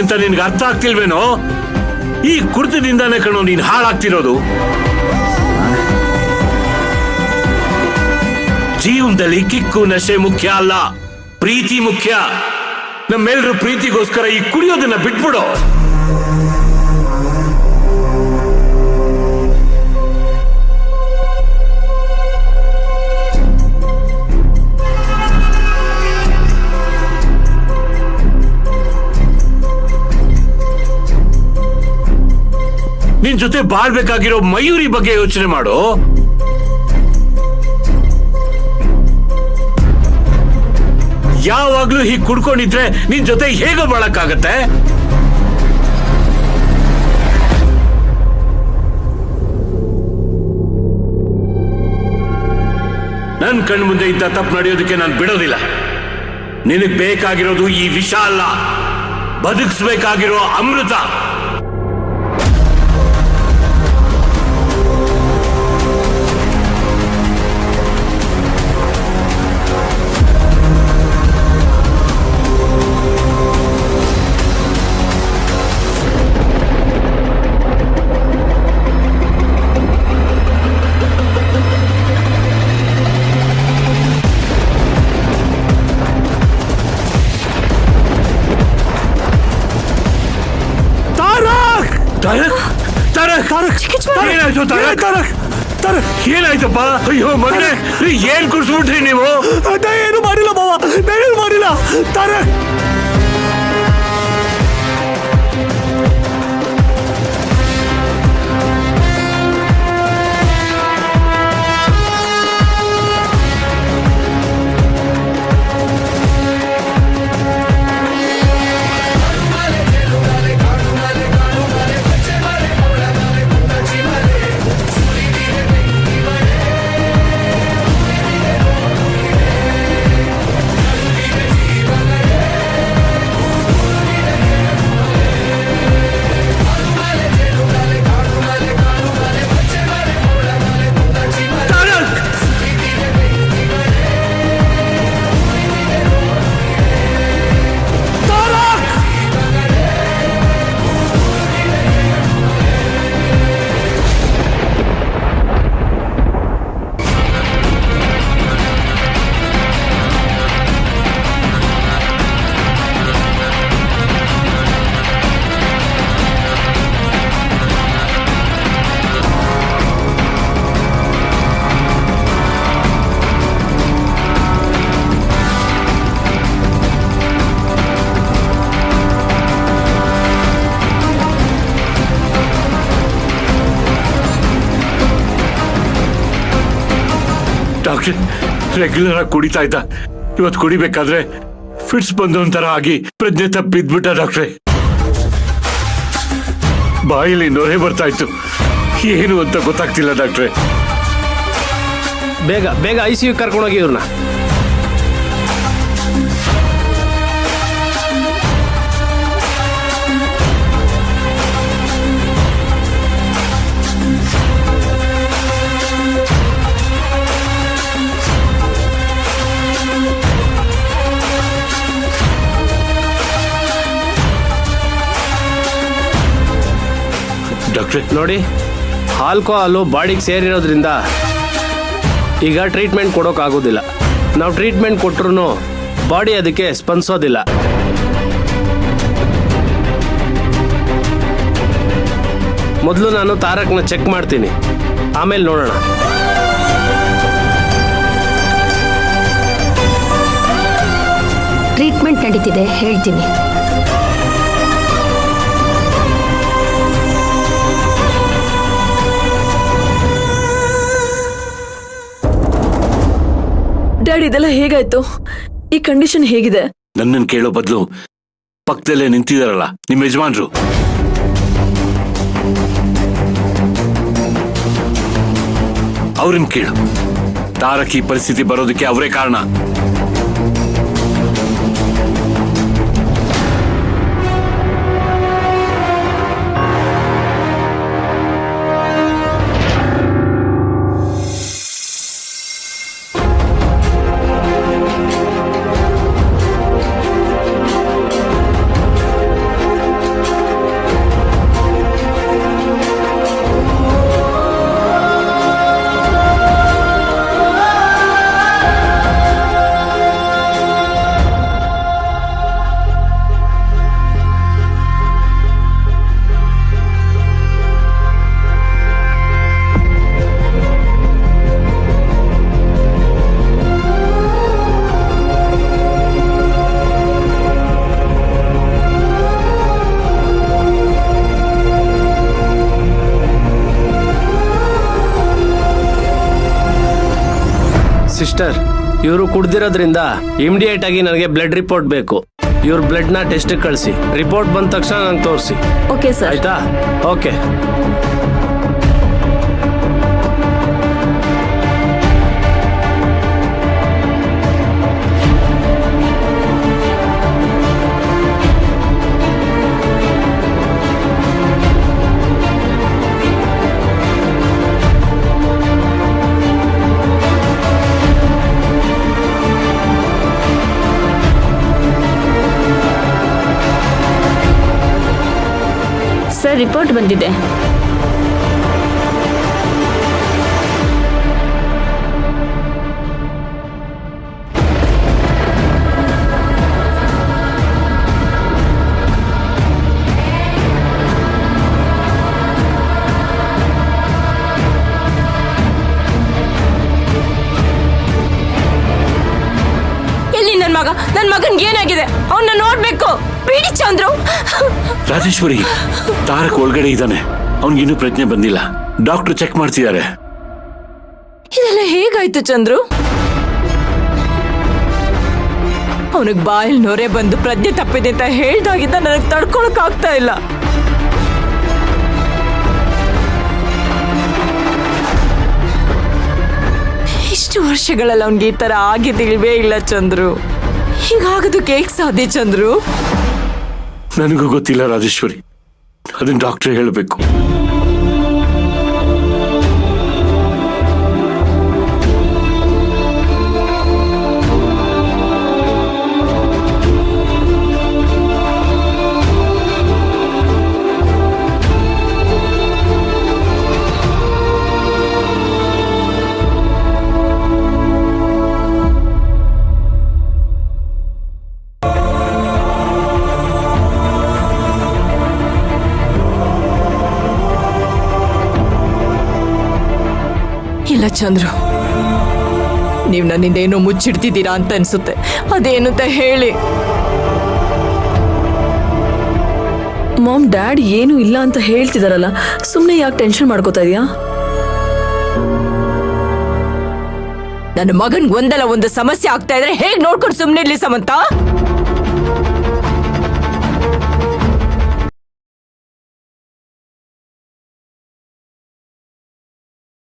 ಅಂತ ನಿನ್ಗೆ ಅರ್ಥ ಆಗ್ತಿಲ್ವೇನೋ? ಈ ಕುಡಿತದಿಂದಾನೇ ಕಣೋ ನೀನ್ ಹಾಳಾಗ್ತಿರೋದು. ಜೀವನದಲ್ಲಿ ಕಿಕ್ಕು ನಶೆ ಮುಖ್ಯ ಅಲ್ಲ, ಪ್ರೀತಿ ಮುಖ್ಯ. ನಮ್ಮೆಲ್ಲರೂ ಪ್ರೀತಿಗೋಸ್ಕರ ಈ ಕುಡಿಯೋದನ್ನ ಬಿಟ್ಬಿಡೋ. ನಿನ್ ಜೊತೆ ಬಾಳ್ಬೇಕಾಗಿರೋ ಮಯೂರಿ ಬಗ್ಗೆ ಯೋಚನೆ ಮಾಡು. ಯಾವಾಗ್ಲೂ ಹೀಗೆ ಕುಡ್ಕೊಂಡಿದ್ರೆ ನಿನ್ ಜೊತೆ ಹೇಗೆ ಬಾಳಕ್ಕಾಗತ್ತೆ? ನನ್ ಕಣ್ ಮುಂದೆ ಇಂಥ ತಪ್ಪು ನಡೆಯೋದಕ್ಕೆ ನಾನು ಬಿಡೋದಿಲ್ಲ. ನಿನಗ್ ಬೇಕಾಗಿರೋದು ಈ ವಿಷ ಅಲ್ಲ, ಬದುಕಿಸ್ಬೇಕಾಗಿರೋ ಅಮೃತ. ಏನಾಯ್ತಪ್ಪ? ಅಯ್ಯೋ ಮಗನೇ, ಏನ್ ಕುಡಿಸ್ಬಿಟ್ರಿ ನೀವು? ಏನು ಮಾಡಿಲ್ಲ ಬಾವ, ಏನು ಮಾಡಿಲ್ಲ. ತಾರಕ್ ಡಾಕ್ಟ್ರೆ, ರೆಗ್ಯುಲರ್ ಆಗಿ ಕುಡಿತಾ ಇದ್ದ. ಇವತ್ತು ಕುಡಿಬೇಕಾದ್ರೆ ಫಿಟ್ಸ್ ಬಂದ ಒಂಥರ ಆಗಿ ಪ್ರಜ್ಞೆ ತಪ್ಪಿದ್ಬಿಟ್ಟ ಡಾಕ್ಟ್ರೆ. ಬಾಯಲ್ಲಿ ನೊರೆ ಬರ್ತಾ ಇತ್ತು, ಏನು ಅಂತ ಗೊತ್ತಾಗ್ತಿಲ್ಲ ಡಾಕ್ಟ್ರೆ. ಬೇಗ ಬೇಗ ICU ಕರ್ಕೊಂಡೋಗಿ ಇವ್ರನ್ನ. ಡಾಕ್ಟ್ರೆ ನೋಡಿ, ಆಲ್ಕೋಹಾಲು ಬಾಡಿಗೆ ಸೇರಿರೋದ್ರಿಂದ ಈಗ ಟ್ರೀಟ್ಮೆಂಟ್ ಕೊಡೋಕ್ಕಾಗೋದಿಲ್ಲ. ನಾವು ಟ್ರೀಟ್ಮೆಂಟ್ ಕೊಟ್ಟರು ಬಾಡಿ ಅದಕ್ಕೆ ಸ್ಪಂದಿಸೋದಿಲ್ಲ. ಮೊದಲು ನಾನು ತಾರಕ್ನ ಚೆಕ್ ಮಾಡ್ತೀನಿ, ಆಮೇಲೆ ನೋಡೋಣ. ಟ್ರೀಟ್ಮೆಂಟ್ ನಡೀತಿದೆ, ಹೇಳ್ತೀನಿ. ಡ್ಯಾಡಿ, ಇದೆಲ್ಲ ಹೇಗಾಯ್ತು? ಈ ಕಂಡೀಷನ್ ಹೇಗಿದೆ? ನನ್ನನ್ನು ಕೇಳೋ ಬದಲು ಪಕ್ಕದಲ್ಲೇ ನಿಂತಿದಾರಲ್ಲ ನಿಮ್ಮ ಯಜಮಾನ್ರು, ಅವ್ರನ್ನ ಕೇಳು. ತಾರಕ್ ಈ ಪರಿಸ್ಥಿತಿ ಬರೋದಕ್ಕೆ ಅವರೇ ಕಾರಣ. ಸಿಸ್ಟರ್, ಇವರು ಕುಡ್ದಿರೋದ್ರಿಂದ ಇಮಿಡಿಯೇಟ್ ಆಗಿ ನನಗೆ ಬ್ಲಡ್ ರಿಪೋರ್ಟ್ ಬೇಕು. ಇವ್ರ ಬ್ಲಡ್ ನ ಟೆಸ್ಟ್ ಕಳಿಸಿ. ರಿಪೋರ್ಟ್ ಬಂದ ತಕ್ಷಣ ನಂಗೆ ತೋರಿಸಿ. Okay sir. ಆಯ್ತಾ? ಓಕೆ. ಸರ್, ರಿಪೋರ್ಟ್ ಬಂದಿದೆ. ಎಲ್ಲಿ ನನ್ನ ಮಗನ್ಗೆ ಏನಾಗಿದೆ? ಅವನ್ನ ನೋಡ್ಬೇಕು. ಬಿಡಿ ಚಂದ್ರು. ರಾಜೇಶ್ವರಿ, ತಾರಕ್ ಒಳಗಡೆ ಇದ್ದಾನೆ. ಅವನಿಗಿನ್ನೂ ಪ್ರಜ್ಞೆ ಬಂದಿಲ್ಲ. ಡಾಕ್ಟರ್ ಚೆಕ್ ಮಾಡ್ತಿದ್ದಾರೆ. ಇದೆಲ್ಲ ಹೇಗಾಯ್ತು ಚಂದ್ರು? ಅವನಿಗೆ ಬಾಯಲ್ಲಿ ನೊರೆ ಬಂದು ಪ್ರಜ್ಞೆ ತಪ್ಪಿದೆ ಅಂತ ಹೇಳ್ದಾಗಿದ್ದ ನನಗೆ ತಡ್ಕೊಳಕ್ ಆಗ್ತಾ ಇಲ್ಲ. ಇಷ್ಟು ವರ್ಷಗಳಲ್ಲಿ ಅವನಿಗೆ ಈ ತರ ಆಗಿದಿಲ್ವೇ ಇಲ್ಲ ಚಂದ್ರು. ಹೀಗಾಗೋದಕ್ಕೆ ಹೇಗೆ ಸಾಧ್ಯ ಚಂದ್ರು? ನನಗೂ ಗೊತ್ತಿಲ್ಲ ರಾಜೇಶ್ವರಿ, ಅದನ್ನ ಡಾಕ್ಟರ್ ಹೇಳಬೇಕು. ಇಲ್ಲ ಚಂದ್ರು, ನೀವು ನನ್ನಿಂದ ಏನೋ ಮುಚ್ಚಿಡ್ತಿದ್ದೀರಾ ಅಂತ ಅನ್ಸುತ್ತೆ. ಅದೇನು ಅಂತ ಹೇಳಿ. ಮಾಮ್, ಡ್ಯಾಡ್ ಏನು ಇಲ್ಲ ಅಂತ ಹೇಳ್ತಿದಾರಲ್ಲ, ಸುಮ್ಮನೆ ಯಾಕೆ ಟೆನ್ಷನ್ ಮಾಡ್ಕೋತಾ ಇದೀಯಾ? ನನ್ನ ಮಗನ್ ಒಂದಲ್ಲ ಒಂದು ಸಮಸ್ಯೆ ಆಗ್ತಾ ಇದ್ರೆ ಹೇಗ್ ನೋಡ್ಕೊಂಡು ಸುಮ್ಮನೆ ಇರ್ಲಿ ಸಮಂತ?